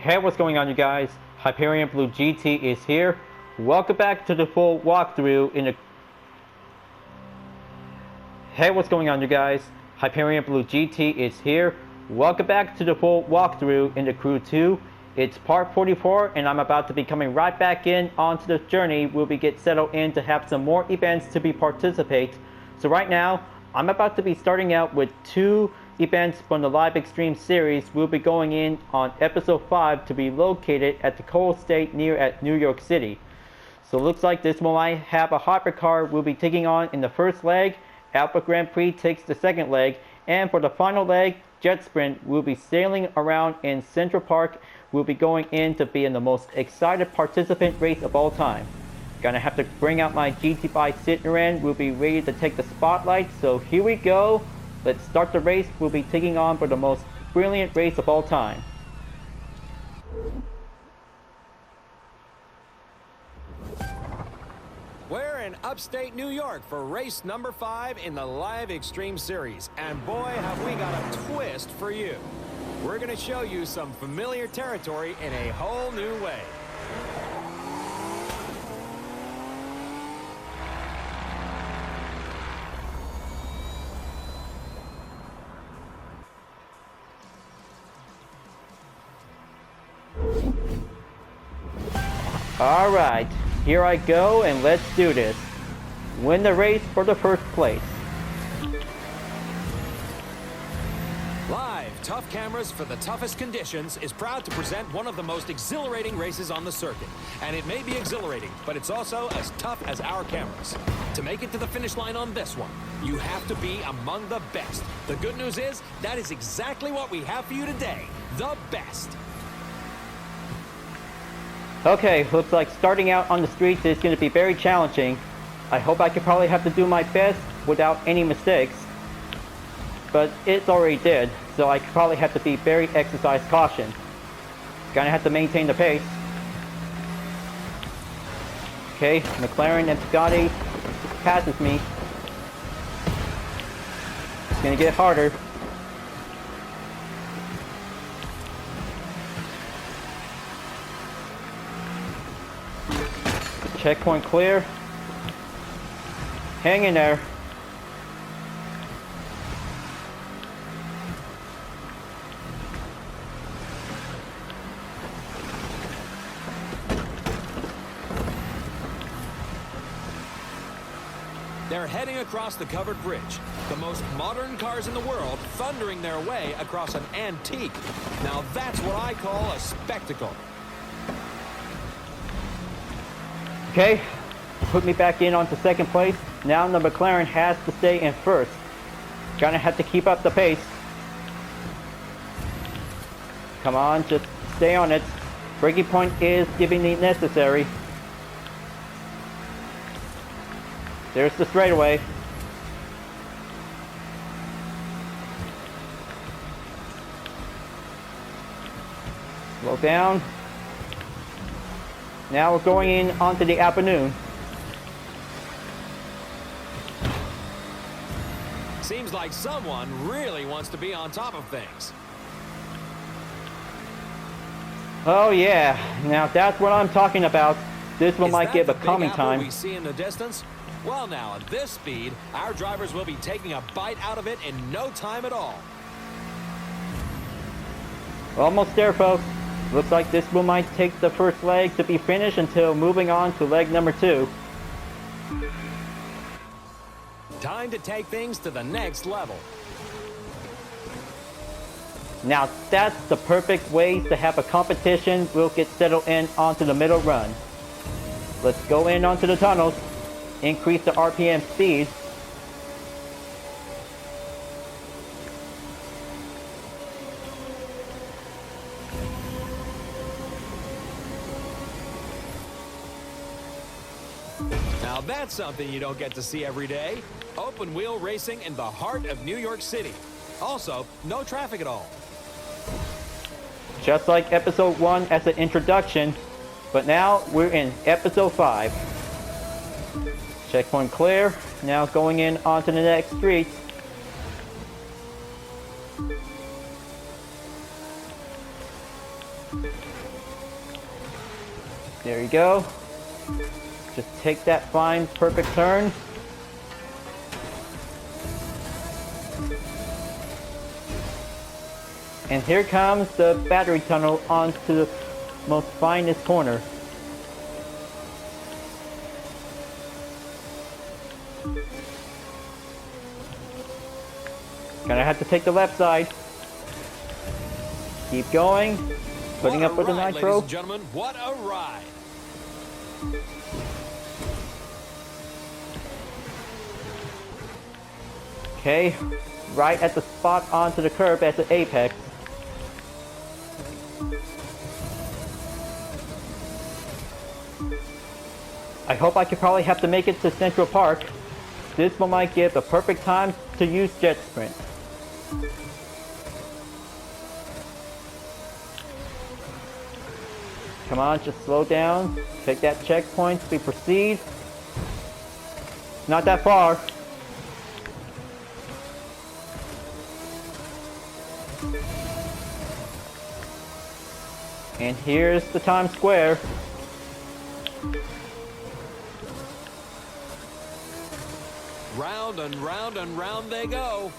Hey, what's going on, you guys? Hyperion-Blue-GT is here. Welcome back to the full walkthrough in the... Hey, what's going on, you guys? Hyperion-Blue-GT is here. Welcome back to the full walkthrough in the Crew 2. It's part 44, and I'm about to be coming right back in onto the journey. We'll be get settled in to have some more events to be participate. So right now, I'm about to be starting out with 2 events from the live Extreme Series. We'll be going in on episode 5 to be located at the Coal State near at New York City. So it looks like this one might have a hypercar we'll be taking on in the first leg. Alpha Grand Prix takes the second leg. And for the final leg, Jet Sprint, we'll be sailing around in Central Park. We'll be going in to be in the most excited participant race of all time. Gonna have to bring out my GT5 Citroen. We'll be ready to take the spotlight. So here we go. Let's start the race. We'll be taking on for the most brilliant race of all time. We're in upstate New York for race number 5 in the live Extreme Series. And boy, have we got a twist for you. We're going to show you some familiar territory in a whole new way. Alright, here I go, and let's do this. Win the race for the first place. Live Tough Cameras for the Toughest Conditions is proud to present one of the most exhilarating races on the circuit. And it may be exhilarating, but it's also as tough as our cameras. To make it to the finish line on this one, you have to be among the best. The good news is, that is exactly what we have for you today. The best. Okay, looks like starting out on the streets is going to be very challenging. I hope I could probably have to do my best without any mistakes. But it's already did, so I could probably have to be very exercise caution. Gonna have to maintain the pace. Okay, McLaren and Scotty passes me. It's gonna get harder. Checkpoint clear. Hang in there. They're heading across the covered bridge. The most modern cars in the world thundering their way across an antique. Now that's what I call a spectacle. Okay, put me back in onto second place. Now the McLaren has to stay in first. Gonna have to keep up the pace. Come on, just stay on it. Braking point is giving me necessary. There's the straightaway. Slow down. Now we're going in onto the afternoon. Seems like someone really wants to be on top of things. Oh yeah, now that's what I'm talking about. This one might give a calming time. We see in the distance? Well now, at this speed, our drivers will be taking a bite out of it in no time at all. Almost there, folks. Looks like this one might take the first leg to be finished until moving on to leg number 2. Time to take things to the next level. Now that's the perfect way to have a competition. We'll get settled in onto the middle run. Let's go in onto the tunnels. Increase the RPM speed. Now that's something you don't get to see every day. Open wheel racing in the heart of New York City. Also, no traffic at all. Just like episode 1 as an introduction, but now we're in episode 5. Checkpoint clear. Now going in onto the next street. There you go. Just take that fine, perfect turn. And here comes the battery tunnel onto the most finest corner. Gonna have to take the left side. Keep going. Putting up with the nitro. Ladies and gentlemen, what a ride! Okay, right at the spot onto the curb at the apex. I hope I could probably have to make it to Central Park. This one might give a perfect time to use Jet Sprint. Come on, just slow down. Take that checkpoint. We proceed. Not that far. And here's the Times Square. Round and round and round they go.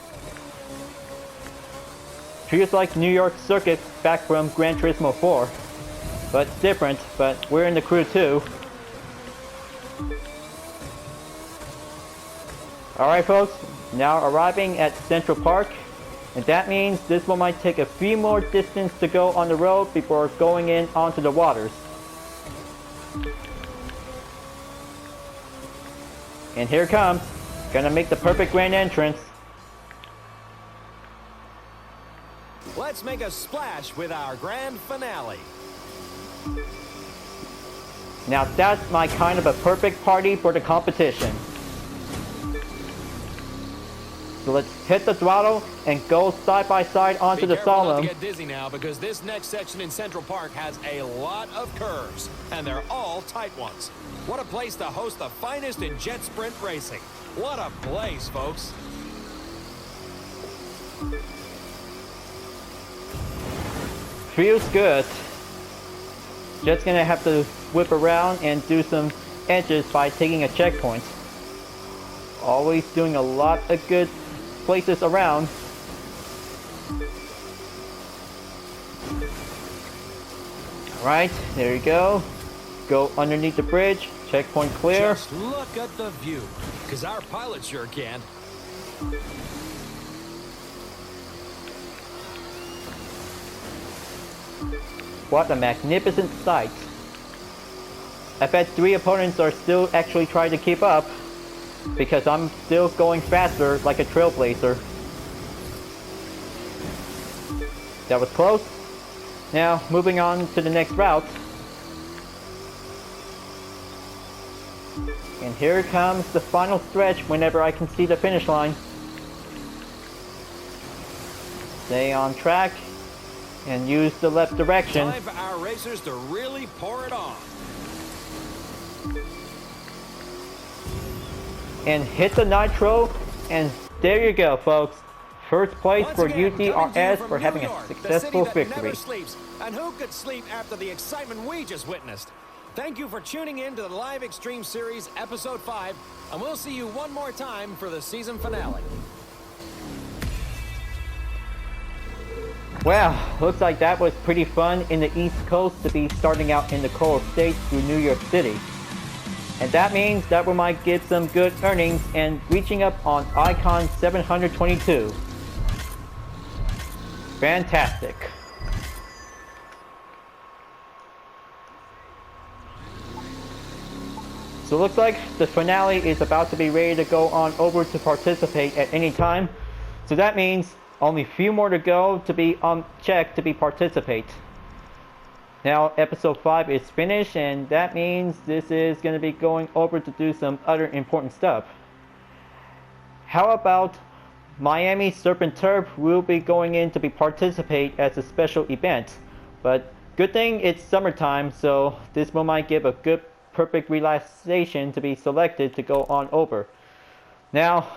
Feels like New York Circuit back from Gran Turismo 4. But it's different, but we're in the crew too. Alright folks, now arriving at Central Park. And that means this one might take a few more distance to go on the road before going in onto the waters. And here it comes. Gonna make the perfect grand entrance. Let's make a splash with our grand finale. Now that's my kind of a perfect party for the competition. So let's hit the throttle and go side by side onto the slalom. Be careful not to get dizzy now, because this next section in Central Park has a lot of curves, and they're all tight ones. What a place to host the finest in jet sprint racing. What a place, folks. Feels good. Just gonna have to whip around and do some edges by taking a checkpoint. Always doing a lot of good places around. Alright, there you go. Go underneath the bridge. Checkpoint clear. Just look at the view, because our pilot sure can. What a magnificent sight. I bet 3 opponents are still actually trying to keep up, because I'm still going faster like a trailblazer. That was close. Now, moving on to the next route. And here comes the final stretch whenever I can see the finish line. Stay on track and use the left direction. Time for our racers to really pour it on. And hit the nitro, and there you go, folks. First place for UTRS for having a successful victory. Never sleeps. And who could sleep after the excitement we just witnessed? Thank you for tuning in to the live Extreme Series Episode 5, and we'll see you one more time for the season finale. Well, looks like that was pretty fun in the East Coast to be starting out in the Coral State through New York City. And that means that we might get some good earnings and reaching up on Icon 722. Fantastic. So it looks like the finale is about to be ready to go on over to participate at any time. So that means only a few more to go to be checked to be participate. Now episode 5 is finished, and that means this is going to be going over to do some other important stuff. How about Miami Serpent Turf will be going in to be participate as a special event. But good thing it's summertime, so this one might give a good perfect relaxation to be selected to go on over. Now,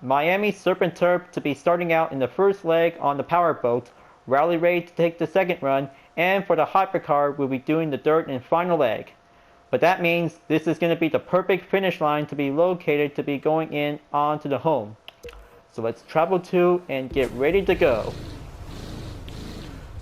Miami Serpent Turf to be starting out in the first leg on the powerboat, Rally Raid to take the second run, and for the hypercar, we'll be doing the dirt and final leg. But that means this is going to be the perfect finish line to be located to be going in onto the home. So let's travel to and get ready to go.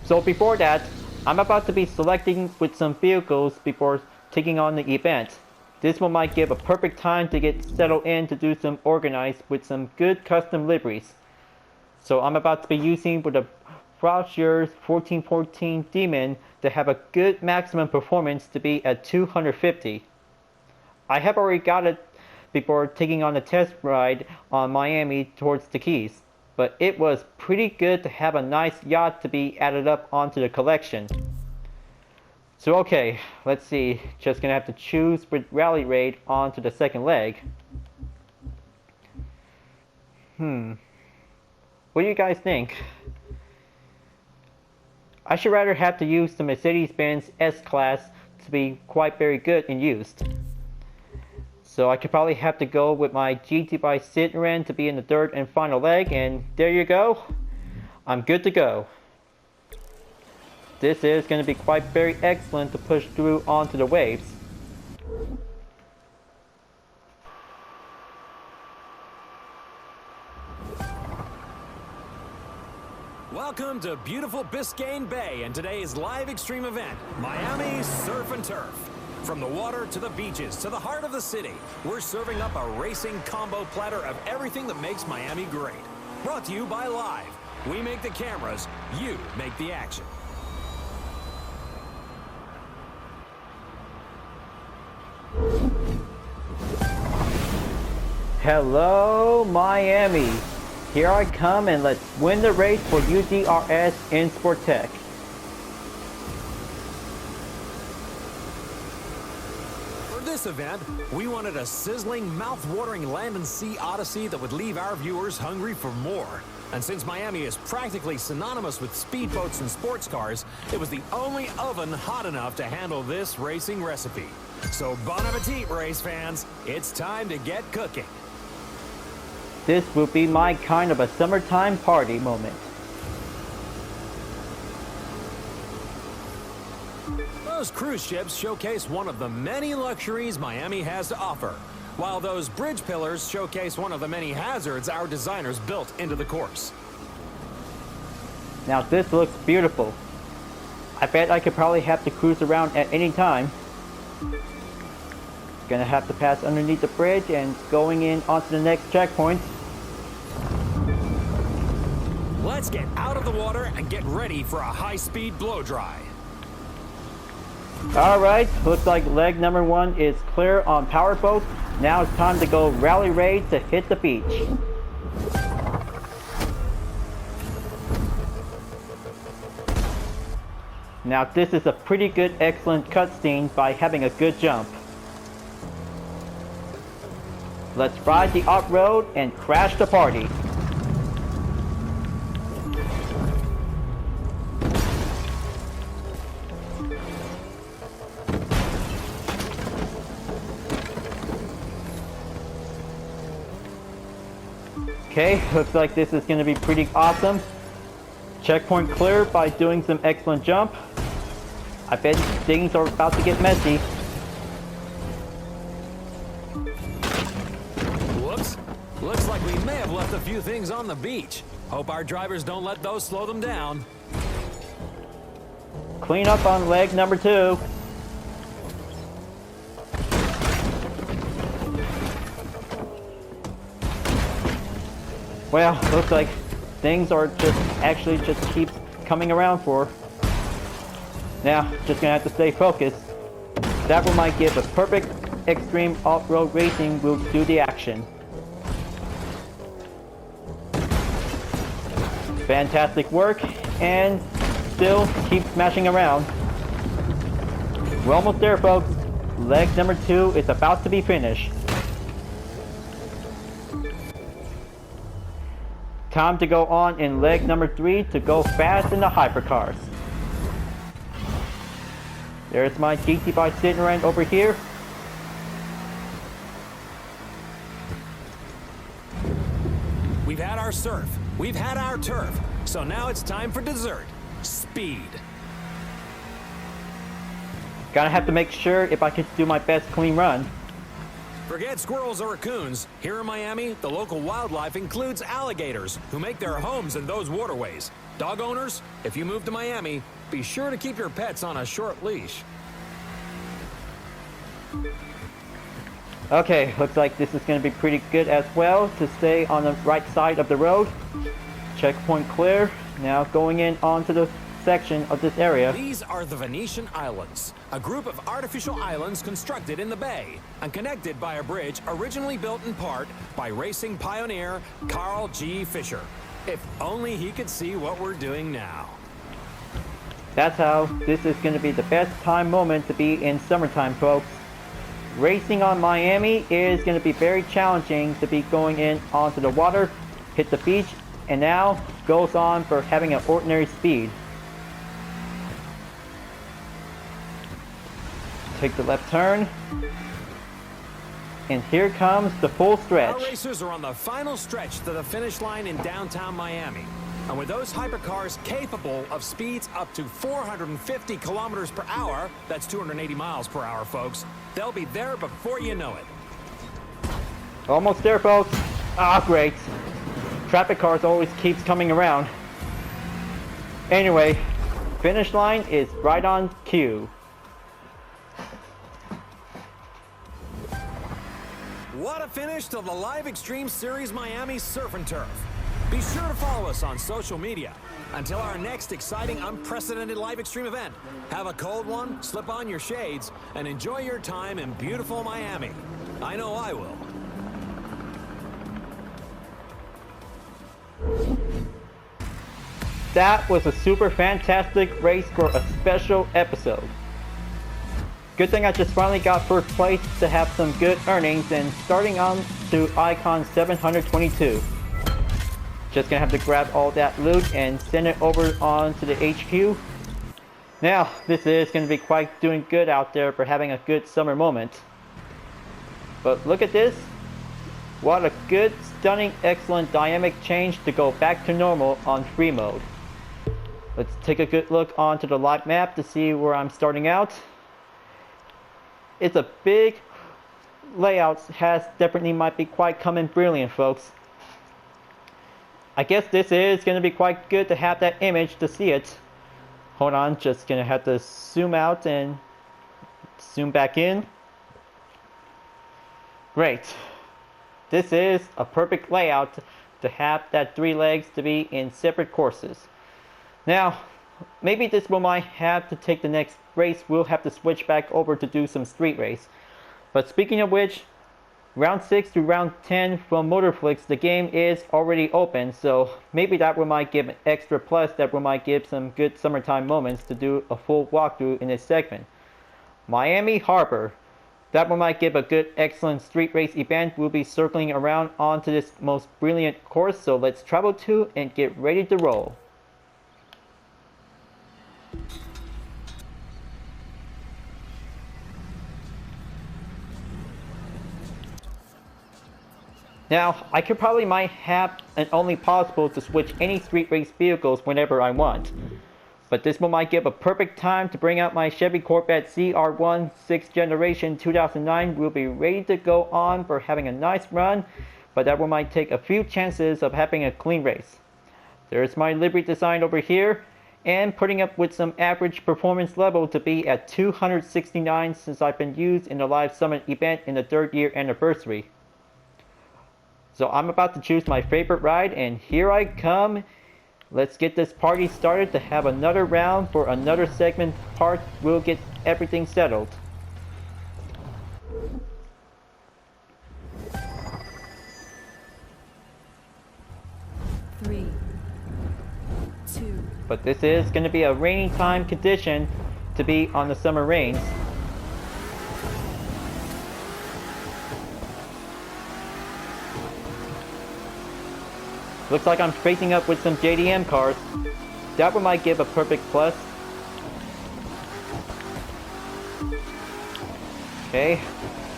So before that, I'm about to be selecting with some vehicles before taking on the event. This one might give a perfect time to get settled in to do some organized with some good custom liveries. So I'm about to be using with the Faucher's 1414 Demon to have a good maximum performance to be at 250. I have already got it before taking on the test ride on Miami towards the Keys, but it was pretty good to have a nice yacht to be added up onto the collection. So okay, let's see, just gonna have to choose with Rally Raid onto the second leg. What do you guys think? I should rather have to use the Mercedes-Benz S-Class to be quite very good and used. So I could probably have to go with my GT by Citroen to be in the third and final leg, and there you go. I'm good to go. This is going to be quite very excellent to push through onto the waves. Welcome to beautiful Biscayne Bay and today's live extreme event, Miami Surf and Turf. From the water to the beaches to the heart of the city, we're serving up a racing combo platter of everything that makes Miami great. Brought to you by Live. We make the cameras, you make the action. Hello, Miami. Here I come, and let's win the race for UDRS in Sportec. For this event, we wanted a sizzling, mouth-watering land and sea odyssey that would leave our viewers hungry for more. And since Miami is practically synonymous with speedboats and sports cars, it was the only oven hot enough to handle this racing recipe. So bon appetit, race fans. It's time to get cooking. This will be my kind of a summertime party moment. Those cruise ships showcase one of the many luxuries Miami has to offer, while those bridge pillars showcase one of the many hazards our designers built into the course. Now this looks beautiful. I bet I could probably have to cruise around at any time. Gonna have to pass underneath the bridge and going in onto the next checkpoint. Let's get out of the water and get ready for a high-speed blow-dry. Alright, looks like leg number 1 is clear on powerboat. Now it's time to go Rally Raid to hit the beach. Now this is a pretty good, excellent cutscene by having a good jump. Let's ride the off-road and crash the party. Okay, looks like this is going to be pretty awesome. Checkpoint clear by doing some excellent jump. I bet things are about to get messy. Whoops. Looks like we may have left a few things on the beach. Hope our drivers don't let those slow them down. Clean up on leg number 2. Well, looks like things are just keep coming around for. Now, just gonna have to stay focused. That one might give a perfect extreme off-road racing will do the action. Fantastic work, and still keep smashing around. We're almost there, folks. Leg number 2 is about to be finished. Time to go on in leg number 3 to go fast in the hypercars. There's my GT by Citroen over here. We've had our surf, we've had our turf, so now it's time for dessert. speed. Gotta have to make sure if I can do my best clean run. Forget squirrels or raccoons. Here in Miami, the local wildlife includes alligators, who make their homes in those waterways. Dog owners, if you move to Miami, be sure to keep your pets on a short leash. Okay, looks like this is going to be pretty good as well to stay on the right side of the road. Checkpoint clear. Now going in onto the section of this area. These are the Venetian Islands, a group of artificial islands constructed in the bay and connected by a bridge originally built in part by racing pioneer Carl G. Fisher. If only he could see what we're doing now. That's how this is going to be the best time moment to be in summertime, folks. Racing on Miami is going to be very challenging to be going in onto the water, hit the beach, and now goes on for having an ordinary speed. Take the left turn. And here comes the full stretch. Our racers are on the final stretch to the finish line in downtown Miami. And with those hypercars capable of speeds up to 450 kilometers per hour, that's 280 miles per hour, folks, they'll be there before you know it. Almost there, folks. Ah, great. Traffic cars always keeps coming around. Anyway, finish line is right on cue. What a finish to the live Extreme Series Miami Surf and Turf. Be sure to follow us on social media. Until our next exciting, unprecedented live Extreme event, have a cold one, slip on your shades, and enjoy your time in beautiful Miami. I know I will. That was a super fantastic race for a special episode. Good thing I just finally got first place to have some good earnings, and starting on to Icon 722. Just gonna have to grab all that loot and send it over on to the HQ. Now, this is gonna be quite doing good out there for having a good summer moment. But look at this. What a good, stunning, excellent dynamic change to go back to normal on free mode. Let's take a good look onto the live map to see where I'm starting out. It's a big layout, has definitely might be quite coming brilliant, folks. I guess this is going to be quite good to have that image to see it. Hold on, just going to have to zoom out and zoom back in. Great. This is a perfect layout to have that 3 legs to be in separate courses. Now, maybe this will might have to take the next race. We'll have to switch back over to do some street race. But speaking of which, round 6 to round 10 from Motorflix, the game is already open, so maybe that will might give an extra plus that will might give some good summertime moments to do a full walkthrough in this segment. Miami Harbor, that will might give a good excellent street race event. We'll be circling around onto this most brilliant course, so let's travel to and get ready to roll. Now, I could probably might have an only possible to switch any street race vehicles whenever I want. But this one might give a perfect time to bring out my Chevy Corvette CR1 6th generation 2009. We'll be ready to go on for having a nice run, but that one might take a few chances of having a clean race. There's my livery design over here, and putting up with some average performance level to be at 269 since I've been used in the live summit event in the 3rd year anniversary. So I'm about to choose my favorite ride, and here I come. Let's get this party started to have another round for another segment part. We'll get everything settled. Three, two. But this is going to be a rainy time condition to be on the summer rains. Looks like I'm facing up with some JDM cars. That one might give a perfect plus. Okay,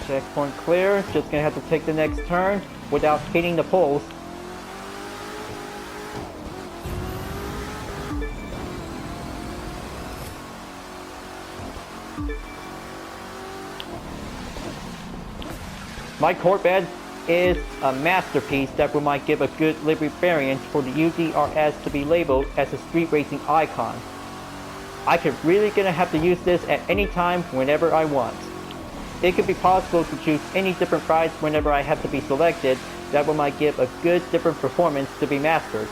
checkpoint clear. Just gonna have to take the next turn without hitting the poles. My court bed is a masterpiece that will might give a good livery variant for the UDRS to be labeled as a street racing icon. I could really gonna have to use this at any time whenever I want. It could be possible to choose any different rides whenever I have to be selected that will might give a good different performance to be mastered.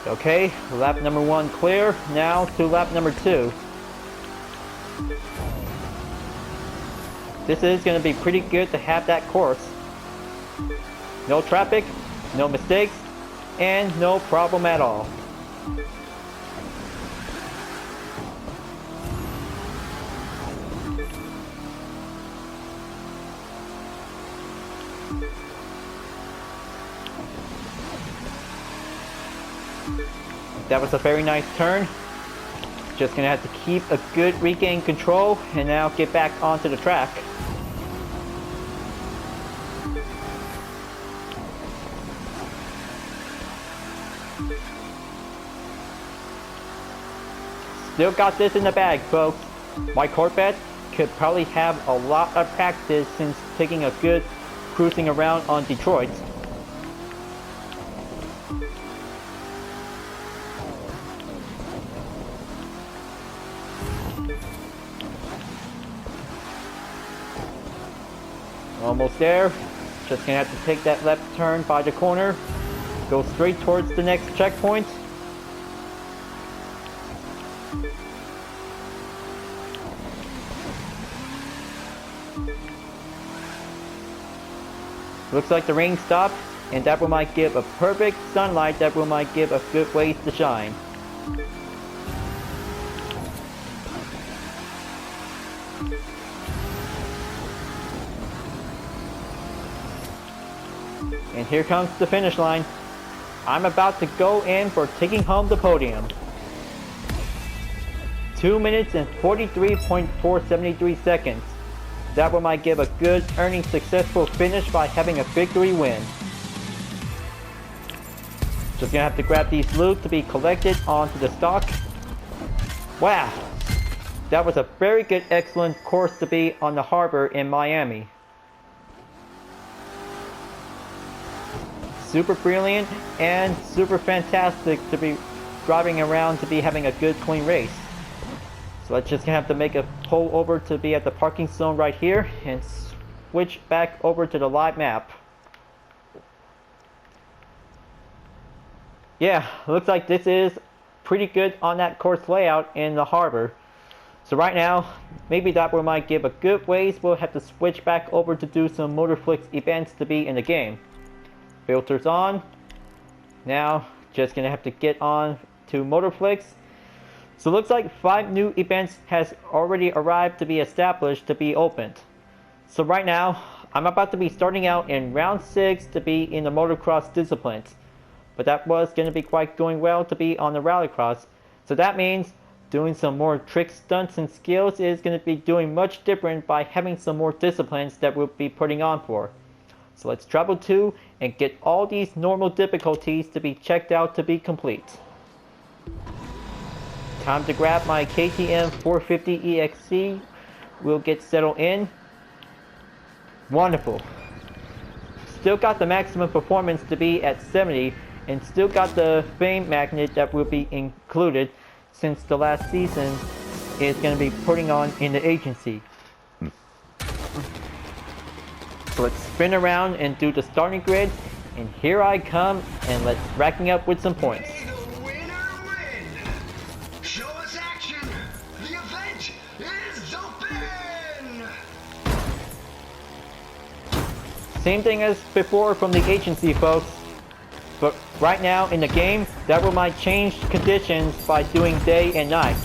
Okay, lap number 1 clear, now to lap number 2. This is going to be pretty good to have that course. No traffic, no mistakes, and no problem at all. That was a very nice turn. Just gonna have to keep a good regain control and now get back onto the track. Still got this in the bag, folks. My Corvette could probably have a lot of practice since taking a good cruising around on Detroit. Almost there. Just gonna have to take that left turn by the corner. Go straight towards the next checkpoint. Looks like the rain stopped, and that will might give a perfect sunlight that will might give a good ways to shine. And here comes the finish line. I'm about to go in for taking home the podium. 2 minutes and 43.473 seconds. That one might give a good earning successful finish by having a victory win. Just gonna have to grab these loops to be collected onto the stock. Wow, that was a very good, excellent course to be on the harbor in Miami. Super brilliant and super fantastic to be driving around to be having a good clean race. So let's just have to make a pull over to be at the parking zone right here and switch back over to the live map. Yeah, looks like this is pretty good on that course layout in the harbor. So right now, maybe that we might give a good ways. We'll have to switch back over to do some Motorflix events to be in the game. Filters on. Now, just gonna have to get on to Motorflix. So it looks like 5 new events has already arrived to be established to be opened. So right now, I'm about to be starting out in round 6 to be in the motocross disciplines. But that was going to be quite going well to be on the Rallycross. So that means doing some more trick stunts and skills is going to be doing much different by having some more disciplines that we'll be putting on for. So let's travel to and get all these normal difficulties to be checked out to be complete. Time to grab my KTM 450 EXC. We'll get settled in. Wonderful. Still got the maximum performance to be at 70 and still got the fame magnet that will be included since the last season is going to be putting on in the agency. So let's spin around and do the starting grid, and here I come, and let's racking up with some points. Same thing as before from the agency, folks. But right now in the game, that will might change conditions by doing day and night.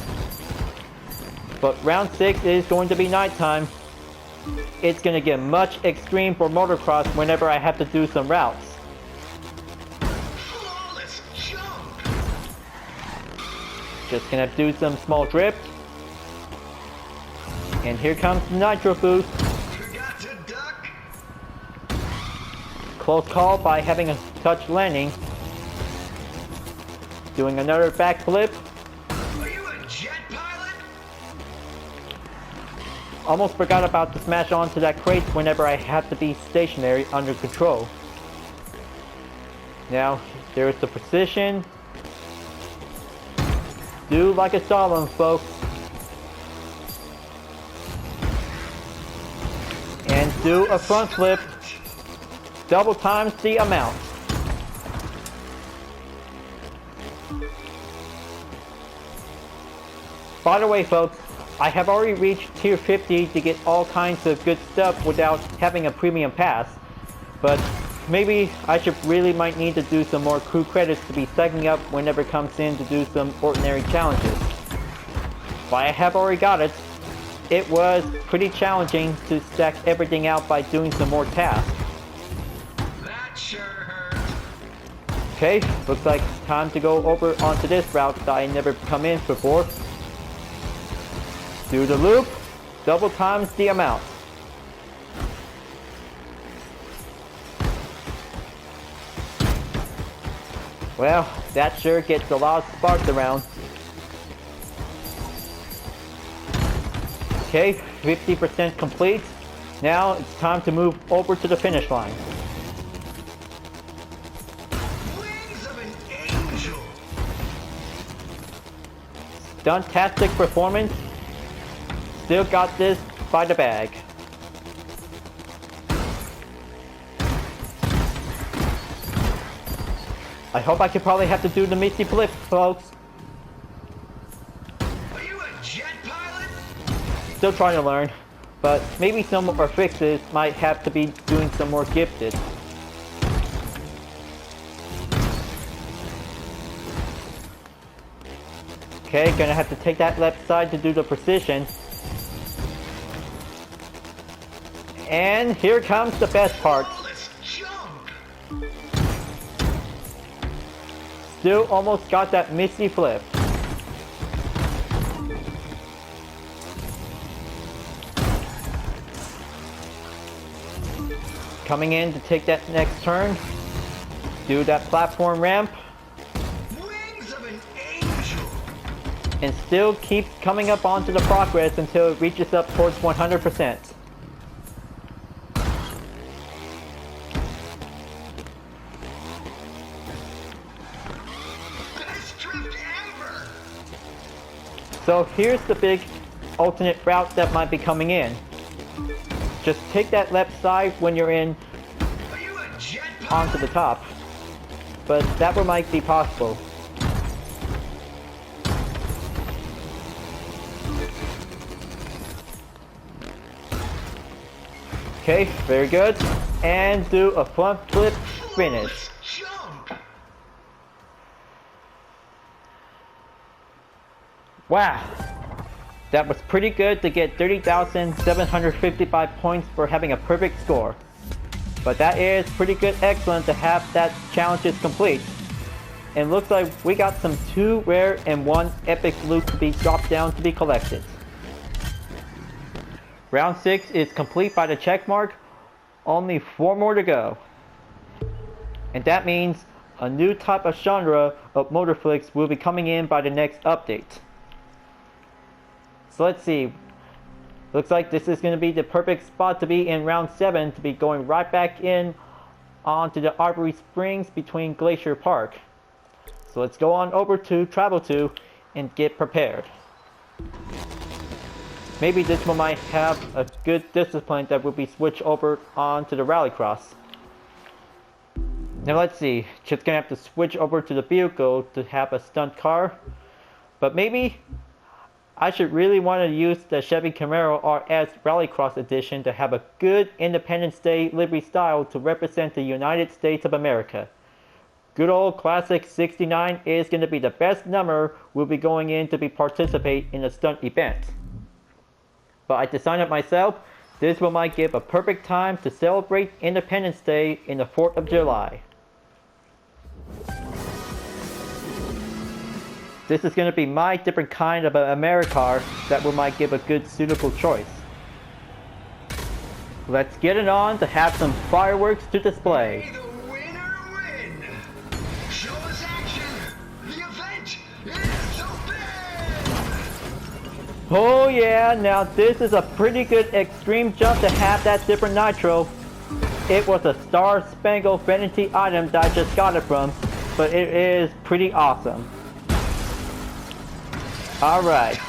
But round 6 is going to be nighttime. It's going to get much extreme for motocross whenever I have to do some routes. Just gonna do some small drift. And here comes the nitro boost. Close call by having a touch landing. Doing another backflip. Almost forgot about to smash onto that crate whenever I have to be stationary under control. Now, there's the precision. Do like a slalom, folks. And do a front flip. Double times the amount. By the way, folks, I have already reached tier 50 to get all kinds of good stuff without having a premium pass. But maybe I might need to do some more crew credits to be stacking up whenever it comes in to do some ordinary challenges. But I have already got it. It was pretty challenging to stack everything out by doing some more tasks. That sure hurt. Okay, looks like it's time to go over onto this route that I never come in before. Do the loop, double times the amount. Well, that sure gets a lot of sparks around. Okay, 50% complete. Now it's time to move over to the finish line. Wings of an angel. Stuntastic performance. Still got this by the bag. I hope I could probably have to do the Misty Flip, folks. Are you a jet pilot? Still trying to learn, but maybe some of our fixes might have to be doing some more gifted. Okay, gonna have to take that left side to do the precision. And here comes the best part. All this junk. Still almost got that Misty Flip. Coming in to take that next turn. Do that platform ramp. Wings of an angel. And still keeps coming up onto the progress until it reaches up towards 100%. Best drift ever. So here's the big alternate route that might be coming in. Just take that left side when you're in Are you a jet pilot? onto the top. But that one might be possible. Okay, very good. And do a front flip finish. Junk. Wow. That was pretty good to get 30,755 points for having a perfect score. But that is pretty good, excellent to have that challenges complete. And looks like we got some 2 rare and 1 epic loot to be dropped down to be collected. Round 6 is complete by the check mark. Only 4 more to go. And that means a new type of genre of Motorflix will be coming in by the next update. So let's see. Looks like this is going to be the perfect spot to be in round 7 to be going right back in onto the Arbory Springs between Glacier Park. So let's go on over to Travel 2 and get prepared. Maybe this one might have a good discipline that will be switched over onto the Rallycross. Now let's see. Just gonna have to switch over to the vehicle to have a stunt car. But maybe I should really want to use the Chevy Camaro RS Rallycross Edition to have a good Independence Day livery style to represent the United States of America. Good old classic 69 is going to be the best number we'll be going in to participate in the stunt event. But I designed it myself. This one might give a perfect time to celebrate Independence Day in the 4th of July. This is going to be my different kind of an AmeriCar that might give a good suitable choice. Let's get it on to have some fireworks to display. May the winner win. Show us action. The event is open. Oh yeah, now this is a pretty good extreme jump to have that different nitro. It was a Star Spangled Vanity item that I just got it from, but it is pretty awesome. Alright,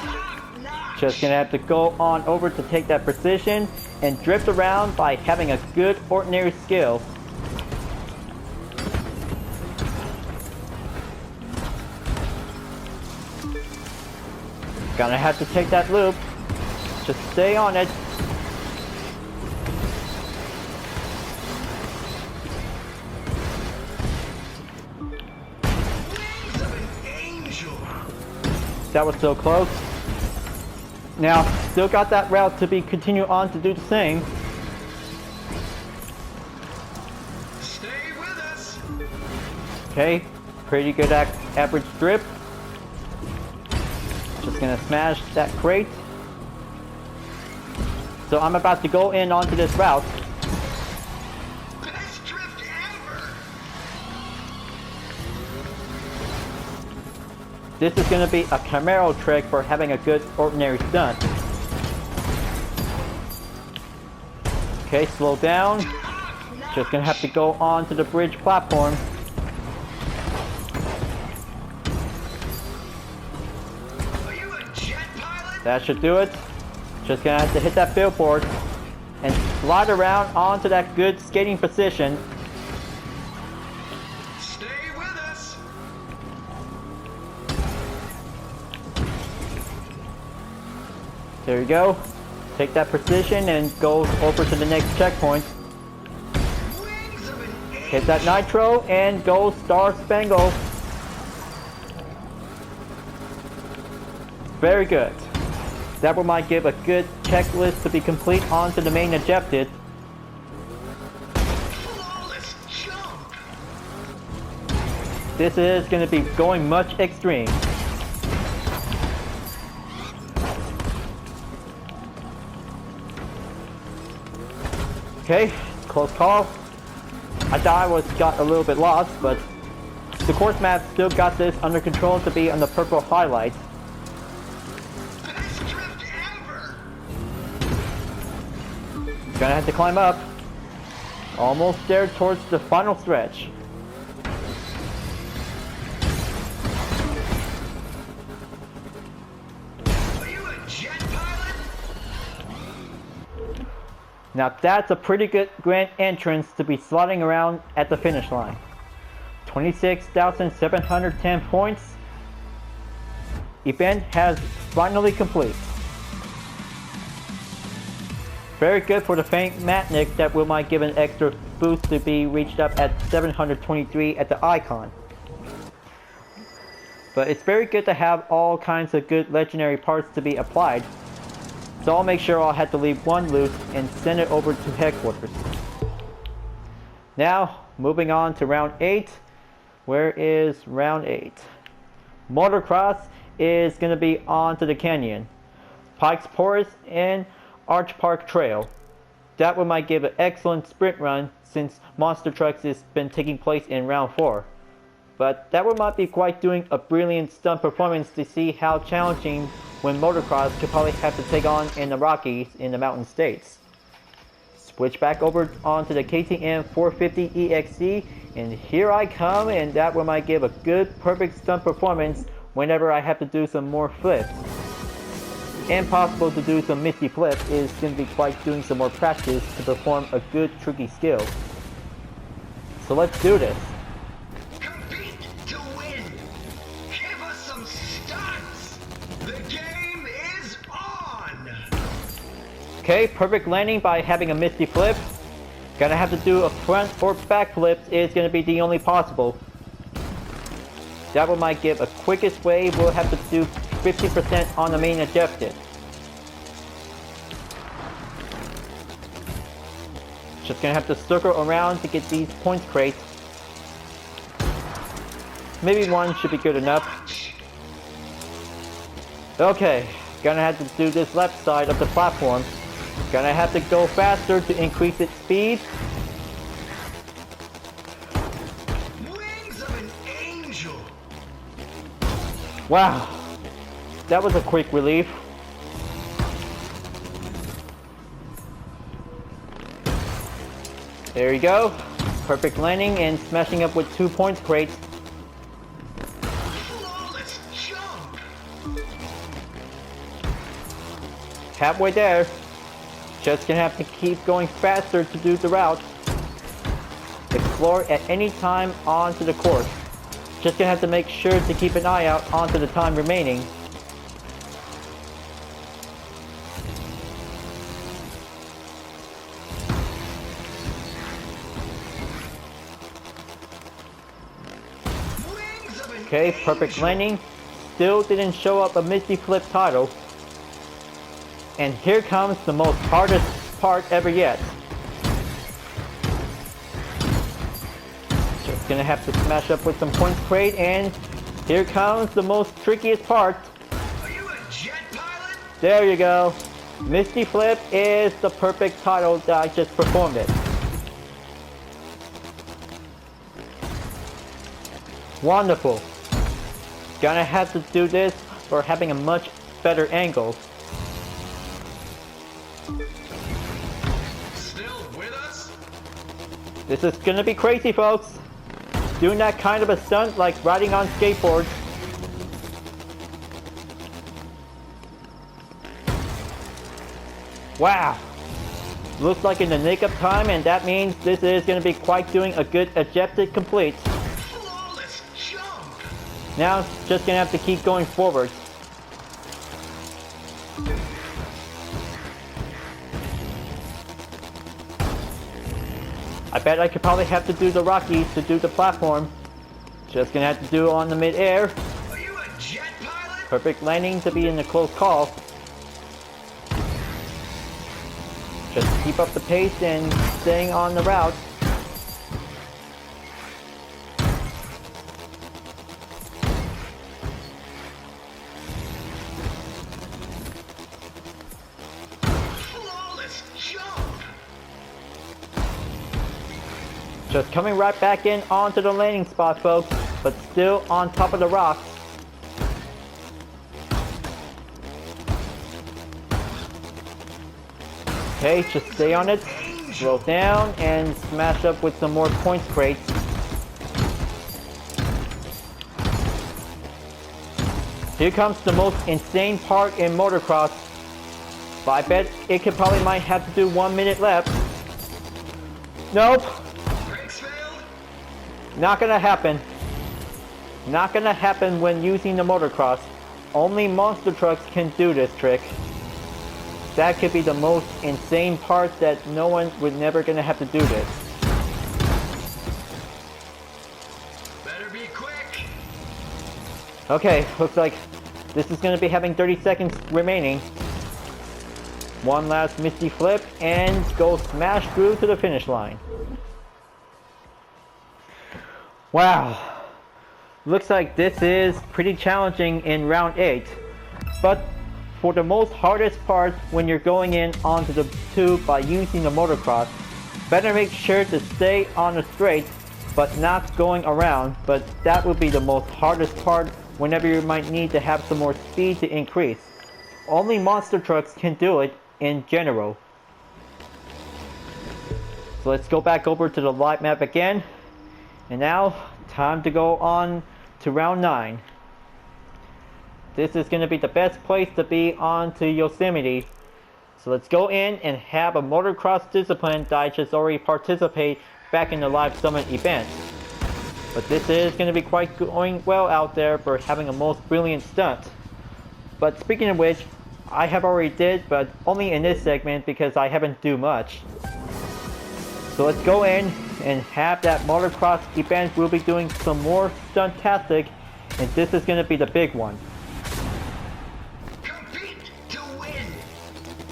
just gonna have to go on over to take that precision and drift around by having a good ordinary skill. Gonna have to take that loop. Just stay on it. Wings of an angel. That was so close. Now, still got that route to be continue on to do the same. Stay with us. Okay, pretty good average drip. Just gonna smash that crate. So I'm about to go in onto this route. Best drift ever. This is gonna be a Camaro trick for having a good ordinary stunt. Okay, slow down. Just gonna have to go on to the bridge platform. Are you a jet pilot? That should do it. Just gonna have to hit that billboard and slide around onto that good skating position. Stay with us. There you go. Take that precision and go over to the next checkpoint. Wings of an angel. Hit that nitro and go Star Spangled. Very good. That one might give a good checklist to be complete onto the main objective. Flawless jump. This is going to be going much extreme. Okay, close call. I thought I got a little bit lost, but the course map still got this under control to be on the purple highlight. Best drift ever. Gonna have to climb up. Almost there towards the final stretch. Are you a jet pilot? Now that's a pretty good grand entrance to be sliding around at the finish line. 26,710 points. Event has finally complete. Very good for the Fanatic that will might give an extra boost to be reached up at 723 at the icon. But it's very good to have all kinds of good legendary parts to be applied. So I'll make sure I'll have to leave one loose and send it over to headquarters. Now, moving on to round 8. Where is round 8? Motocross is going to be on to the canyon, Pikes Porous, and Arch Park Trail. That one might give an excellent sprint run since Monster Trucks has been taking place in round 4. But that one might be quite doing a brilliant stunt performance to see how challenging when motocross could probably have to take on in the Rockies in the Mountain States. Switch back over onto the KTM 450 EXC, and here I come, and that one might give a good perfect stunt performance whenever I have to do some more flips. Impossible to do some misty flips is going to be quite doing some more practice to perform a good tricky skill. So let's do this. Compete to win. Give us some stunts. The game is on. Okay, perfect landing by having a misty flip. Gonna have to do a front or back flip is gonna be the only possible. That one might give a quickest way. We'll have to do 50% on the main objective. Just gonna have to circle around to get these points crates. Maybe one should be good enough. Okay, gonna have to do this left side of the platform. Gonna have to go faster to increase its speed. Wings of an angel. Wow, that was a quick relief. There you go. Perfect landing and smashing up with 2 points crates. Flawless jump. Halfway there. Just gonna have to keep going faster to do the route. Explore at any time onto the course. Just gonna have to make sure to keep an eye out onto the time remaining. Wings of an Okay, perfect angel. landing. Still didn't show up a Misty Flip title. And here comes the most hardest part ever yet. Just gonna have to smash up with some points crate, and here comes the most trickiest part. Are you a jet pilot? There you go. Misty Flip is the perfect title that I just performed it. Wonderful. Gonna have to do this for having a much better angle. Still with us? This is gonna be crazy, folks. Doing that kind of a stunt like riding on skateboards. Wow. Looks like in the nick of time, and that means this is gonna be quite doing a good ejected complete. Flawless jump. Now, just gonna have to keep going forward. I bet I could probably have to do the Rockies to do the platform. Just gonna have to do it on the mid-air. Are you a jet pilot? Perfect landing to be in a close call. Just keep up the pace and staying on the route. Flawless jump. Just coming right back in onto the landing spot, folks, but still on top of the rocks. Okay, just stay on it, slow down, and smash up with some more points crates. Here comes the most insane part in motocross. But I bet it could probably might have to do 1 minute left. Nope. Brakes failed? Not gonna happen. Not gonna happen when using the motocross. Only monster trucks can do this trick. That could be the most insane part that no one would never gonna have to do this. Better be quick. Okay, looks like this is gonna be having 30 seconds remaining. One last Misty Flip and go smash through to the finish line. Wow. Looks like this is pretty challenging in round 8. But for the most hardest part when you're going in onto the tube by using the motocross, better make sure to stay on the straight but not going around, but that would be the most hardest part whenever you might need to have some more speed to increase. Only monster trucks can do it in general. So let's go back over to the live map again. And now, time to go on to round 9. This is going to be the best place to be on to Yosemite. So let's go in and have a motocross discipline that I just already participate back in the live summit event. But this is going to be quite going well out there for having a most brilliant stunt. But speaking of which, I have already did, but only in this segment because I haven't do much. So let's go in and have that motocross event. We'll be doing some more stuntastic, and this is going to be the big one. Compete to win.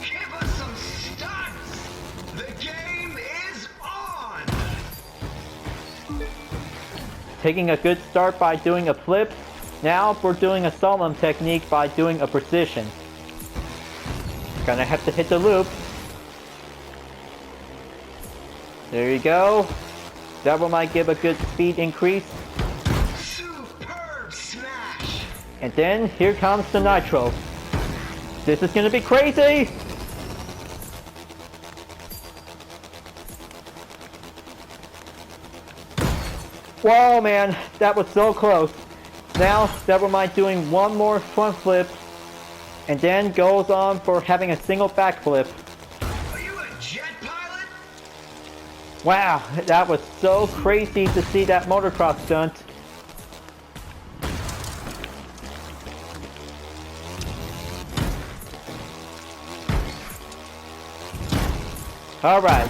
Give us some stunts. The game is on. Taking a good start by doing a flip. Now we're doing a slalom technique by doing a precision. Gonna have to hit the loop. There you go. That one might give a good speed increase. Superb smash. And then here comes the nitro. This is gonna be crazy! Whoa, man, that was so close. Now, never mind doing one more front flip, and then goes on for having a single backflip. Are you a jet pilot? Wow, that was so crazy to see that motocross stunt. Alright,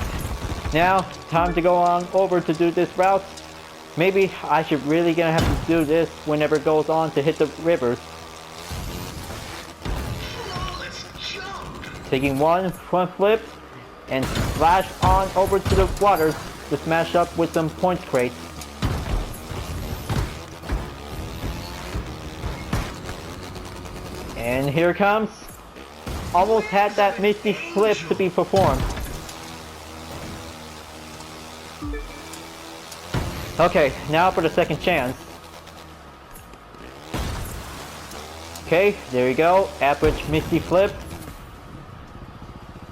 now time to go on over to do this route. Maybe I should really gonna have to do this whenever it goes on to hit the rivers. Flawless jump! Taking one front flip and splash on over to the water to smash up with some points crates. And here it comes. Almost had that misty flip to be performed. Okay, now for the second chance. Okay, there you go. Average misty flip.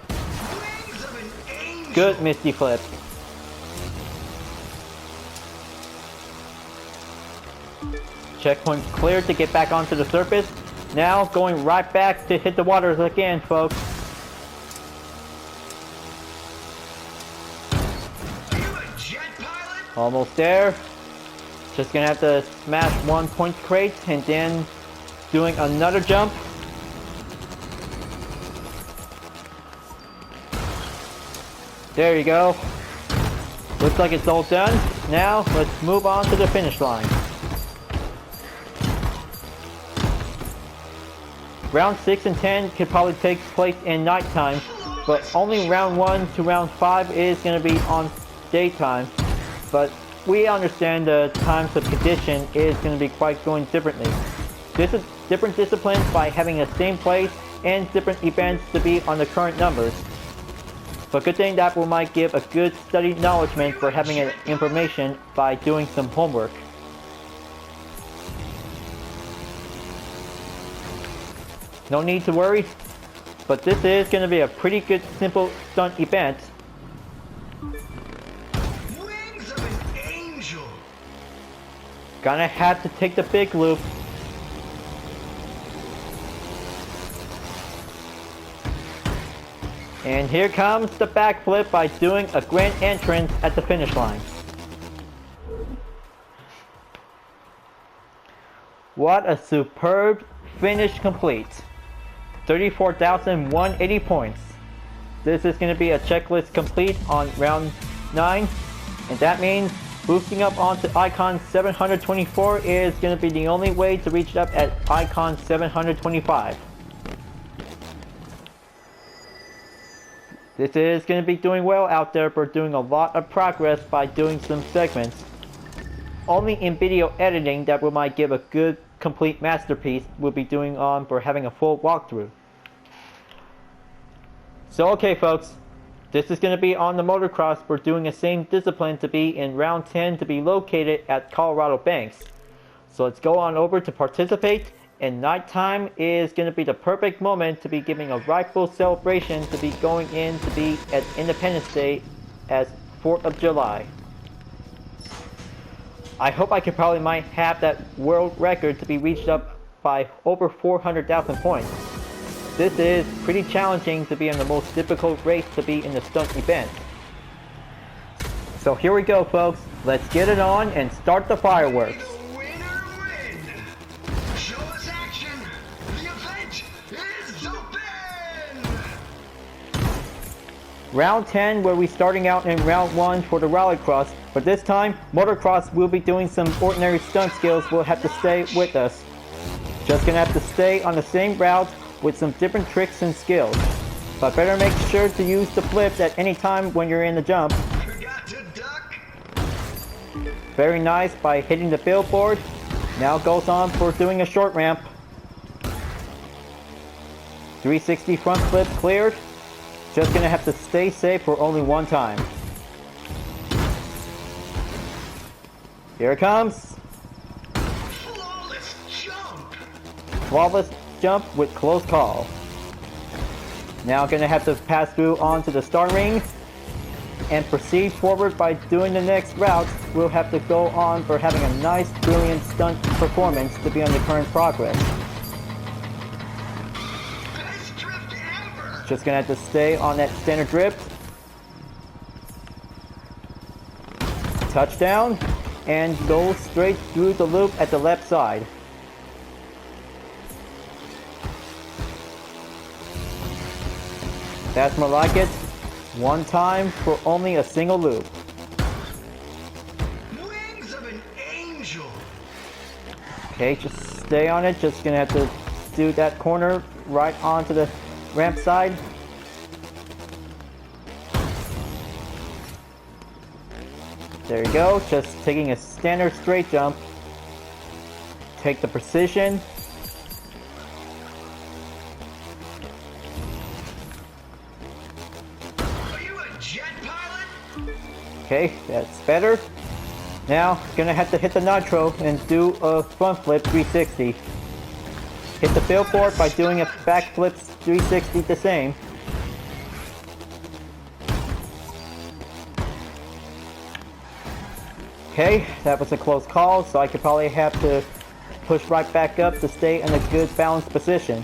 Wings of an angel! Good misty flip. Checkpoint cleared to get back onto the surface. Now going right back to hit the waters again, folks. Are you a jet pilot? Almost there. Just gonna have to smash one point crate and then doing another jump. There you go. Looks like it's all done. Now let's move on to the finish line. Round 6 and 10 could probably take place in nighttime, but only round 1 to round 5 is going to be on daytime. But we understand the times of condition is going to be quite going differently. This is different disciplines by having the same place and different events to be on the current numbers. But good thing that we might give a good study acknowledgement for having information by doing some homework. No need to worry, but this is going to be a pretty good simple stunt event. Wings of an angel! Gonna have to take the big loop. And here comes the backflip by doing a grand entrance at the finish line. What a superb finish complete. 34,180 points. This is going to be a checklist complete on round 9, and that means boosting up onto icon 724 is going to be the only way to reach up at icon 725. This is going to be doing well out there for doing a lot of progress by doing some segments. Only in video editing that we might give a good complete masterpiece we'll be doing on for having a full walkthrough. So okay folks, this is going to be on the motocross for doing the same discipline to be in round 10 to be located at Colorado Banks. So let's go on over to participate, and nighttime is going to be the perfect moment to be giving a rightful celebration to be going in to be at Independence Day as 4th of July. I hope I could probably might have that world record to be reached up by over 400,000 points. This is pretty challenging to be in the most difficult race to be in the stunt event. So here we go folks, let's get it on and start the fireworks. The winner win! Show us action! The event is open! Round 10 where we're starting out in round 1 for the Rallycross, but this time Motocross will be doing some ordinary stunt skills. Will have to stay with us. Just gonna have to stay on the same route with some different tricks and skills. But better make sure to use the flips at any time when you're in the jump. Forgot to duck! Very nice by hitting the billboard. Now goes on for doing a short ramp. 360 front flip cleared. Just gonna have to stay safe for only one time. Here it comes. Flawless jump! Flawless jump with close call. Now gonna have to pass through onto the start ring. and proceed forward by doing the next route, we'll have to go on for having a nice, brilliant stunt performance to be on the current progress. Best drift ever! Just gonna have to stay on that standard drift. Touchdown, and go straight through the loop at the left side. That's more like it. One time for only a single loop. Wings of an angel! Okay, just stay on it. Just gonna have to do that corner right onto the ramp side. There you go. Just taking a standard straight jump. Take the precision. Are you a jet pilot? Okay, that's better. Now, gonna have to hit the nitro and do a front flip 360. Hit the billboard by doing a backflip 360 the same. Okay, that was a close call, so I could probably have to push right back up to stay in a good balanced position.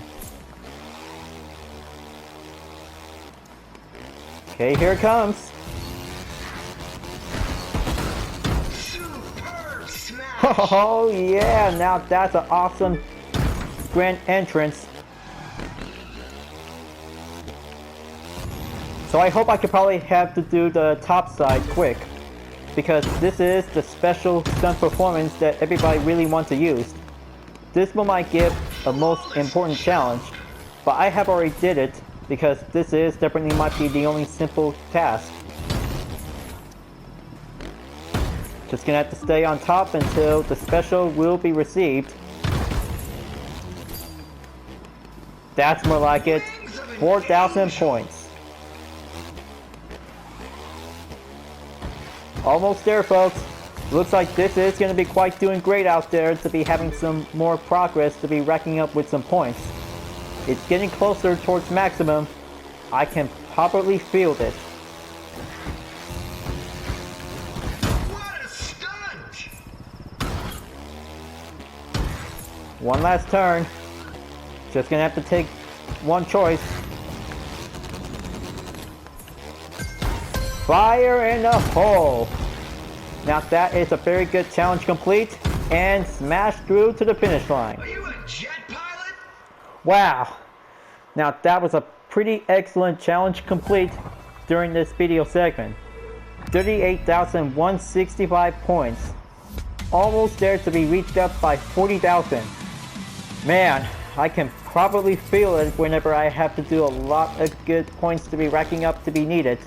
Okay, here it comes. Superb smash! Oh yeah, now that's an awesome grand entrance. So I hope I could probably have to do the top side quick, because this is the special stunt performance that everybody really wants to use. This one might give a most important challenge, but I have already did it because this is definitely might be the only simple task. Just gonna have to stay on top until the special will be received. That's more like it. 4,000 points. Almost there, folks. Looks like this is going to be quite doing great out there to be having some more progress to be racking up with some points. It's getting closer towards maximum. I can probably feel this. What a stunt! One last turn. Just going to have to take one choice. Fire in the hole. Now that is a very good challenge complete and smash through to the finish line. Are you a jet pilot? Wow. Now that was a pretty excellent challenge complete during this video segment. 38,165 points. Almost there to be reached up by 40,000. Man, I can probably feel it whenever I have to do a lot of good points to be racking up to be needed.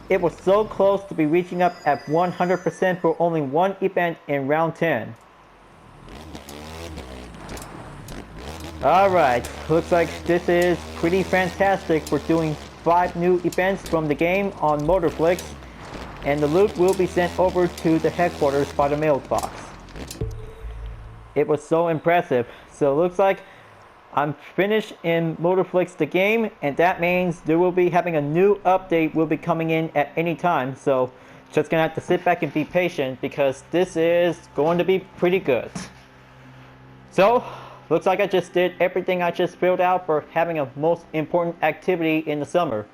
It was so close to be reaching up at 100% for only one event in round 10. Alright, looks like this is pretty fantastic for doing 5 new events from the game on Motorflix, and the loot will be sent over to the headquarters by the mailbox. It was so impressive, so it looks like I'm finished in Motorflix the game, and that means there will be having a new update will be coming in at any time, so just gonna have to sit back and be patient because this is going to be pretty good. So, looks like I just did everything I just filled out for having a most important activity in the summer.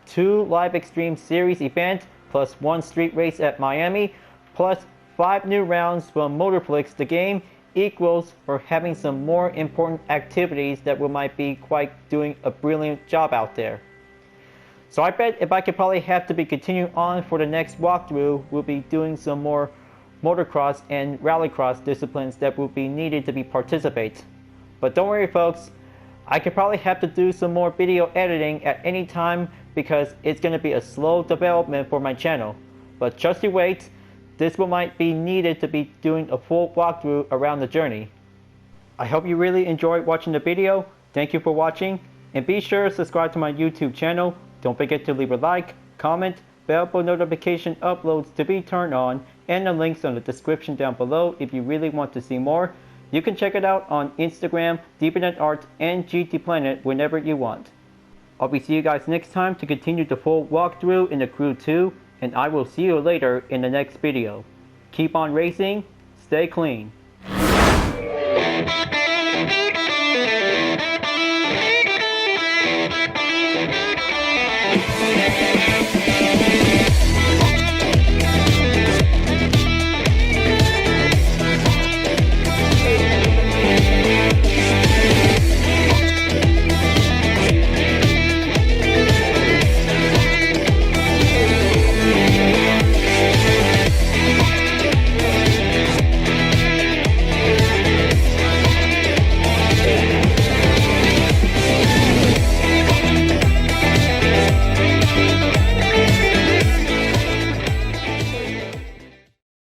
2 live Extreme Series events, plus 1 street race at Miami, plus 5 new rounds from Motorflix the game, equals for having some more important activities that we might be quite doing a brilliant job out there. So I bet if I could probably have to be continuing on for the next walkthrough, we'll be doing some more motocross and rallycross disciplines that will be needed to be participate. But don't worry folks, I could probably have to do some more video editing at any time because it's going to be a slow development for my channel. But just you wait. This one might be needed to be doing a full walkthrough around the journey. I hope you really enjoyed watching the video. Thank you for watching, and be sure to subscribe to my YouTube channel. Don't forget to leave a like, comment, bell for notification uploads to be turned on, and the links on the description down below if you really want to see more. You can check it out on Instagram, DeepNetArt, and GT Planet whenever you want. I'll be seeing you guys next time to continue the full walkthrough in the Crew 2. and I will see you later in the next video. Keep on racing, stay clean.